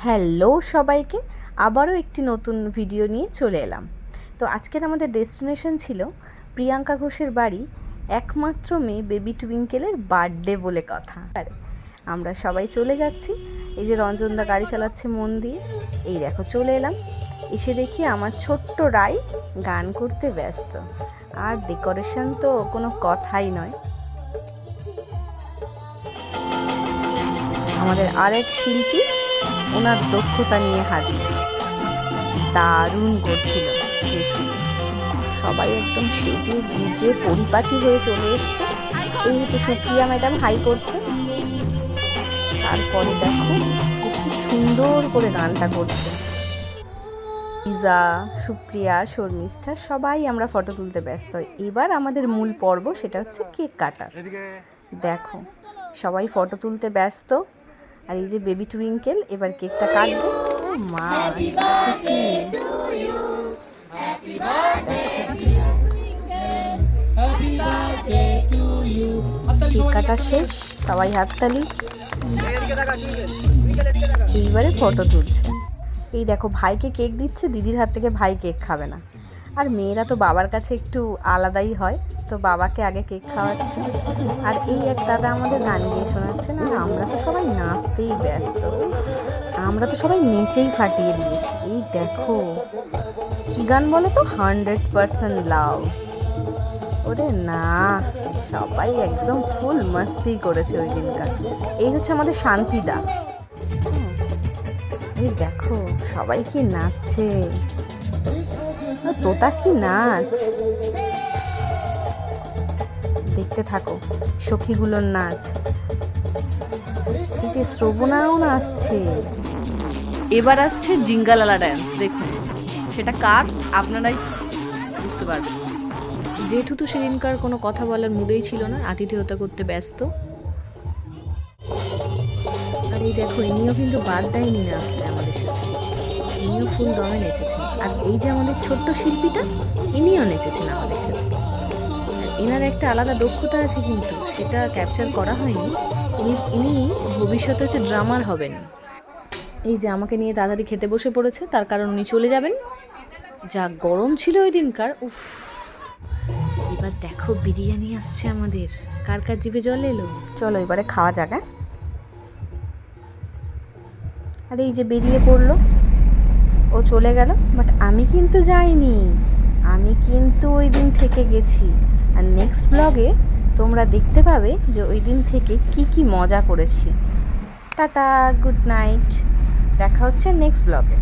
Hello সবাইকে, আবারও একটি নতুন ভিডিও নিয়ে চলে এলাম। তো আজকের আমাদের ডেস্টিনেশন ছিল প্রিয়াঙ্কা ঘোষের বাড়ি একমাত্র মেয়ে বেবি টুইঙ্কেলের বার্থডে বলে কথা। আমরা সবাই চলে যাচ্ছি। এই যে রঞ্জনদা গাড়ি চালাচ্ছে মন দিয়ে। এই দেখো চলে এলাম। এসে দেখি আমার ছোট্ট রাই গান করতে ব্যস্ত। আর ডেকোরেশন তো কোনো কথাই নয়। আমাদের আরেক শিল্পী ওনার দক্ষতা নিয়ে হাজির, দারুণ করছিল। সবাই একদম সেজে গুজে পরিপাটি হয়ে চলে এসছে। এই হচ্ছে সুপ্রিয়া ম্যাডাম হাই করছে। তারপরে দেখো কি সুন্দর করে গানটা করছে। লিজা, সুপ্রিয়া, শর্মিষ্ঠা সবাই আমরা ফটো তুলতে ব্যস্ত। এবার আমাদের মূল পর্ব, সেটা হচ্ছে কেক কাটা। দেখো সবাই ফটো তুলতে ব্যস্ত। আর এই যে বেবি টুইঙ্কেল এবার কেকটা কাটবে। মা খুশি। কেক কাটা শেষ, সবাই হাততালি। এইবারে ফটো তুলছে। এই দেখো ভাইকে কেক দিচ্ছে, দিদির হাত থেকে ভাই কেক খাবে না। আর মেয়েরা তো বাবার কাছে একটু আলাদাই হয়, তো বাবাকে আগে কেক খাওয়াচ্ছে। আর এই এক দাদা আমাদের গান গিয়ে শোনাচ্ছেন। আর আমরা তো সবাই নাচতেই ব্যস্ত। আমরা তো সবাই নেচেই ফাটিয়ে দিয়েছি। এই দেখো কি গান বলো তো, 100% লাভ। ওরে না, সবাই একদম ফুল মাস্তি করেছে ওই দিনকার। এই হচ্ছে আমাদের শান্তিদা। এই দেখো সবাই কি নাচছে, তোতা কি নাচ। দেখতে থাকো সখীগুলোর নাচ। এই যে শ্রবণাও নাচছে। এবার আসছে জিঙ্গালালা ড্যান্স। দেখুন সেটা কার, আপনারাই বুঝতে পারবেন। যেহেতু তো সেদিনকার কোনো কথা বলার মুডেই ছিল না, আতিথেয়তা করতে ব্যস্ত। আর এই দেখো ইনিও কিন্তু বাদ দেয়নি নাচতে আমাদের সাথে। ইনিও ফুল দমে নেচেছেন। আর এই যে আমাদের ছোট্ট শিল্পীটা, ইনিও নেচেছেন আমাদের সাথে। এনার একটা আলাদা দক্ষতা আছে, কিন্তু সেটা ক্যাপচার করা হয়নি। ইনি ভবিষ্যতে হচ্ছে ড্রামার হবেন। এই যে আমাকে নিয়ে তাড়াতাড়ি খেতে বসে পড়েছে, তার কারণ উনি চলে যাবেন। যা গরম ছিল ওই দিনকার, উফ। এবার দেখো বিরিয়ানি আসছে আমাদের। কার কার জিভে জল এলো। চলো এবারে খাওয়া যাক। আর এই যে বেরিয়ে পড়লো, ও চলে গেল, বাট আমি কিন্তু যাইনি। আমি কিন্তু ওই দিন থেকে গেছি। আর নেক্সট ব্লগে তোমরা দেখতে পাবে যে ওই দিন থেকে কি কি মজা করেছি। টাটা, গুড নাইট, দেখা হচ্ছে নেক্সট ব্লগে।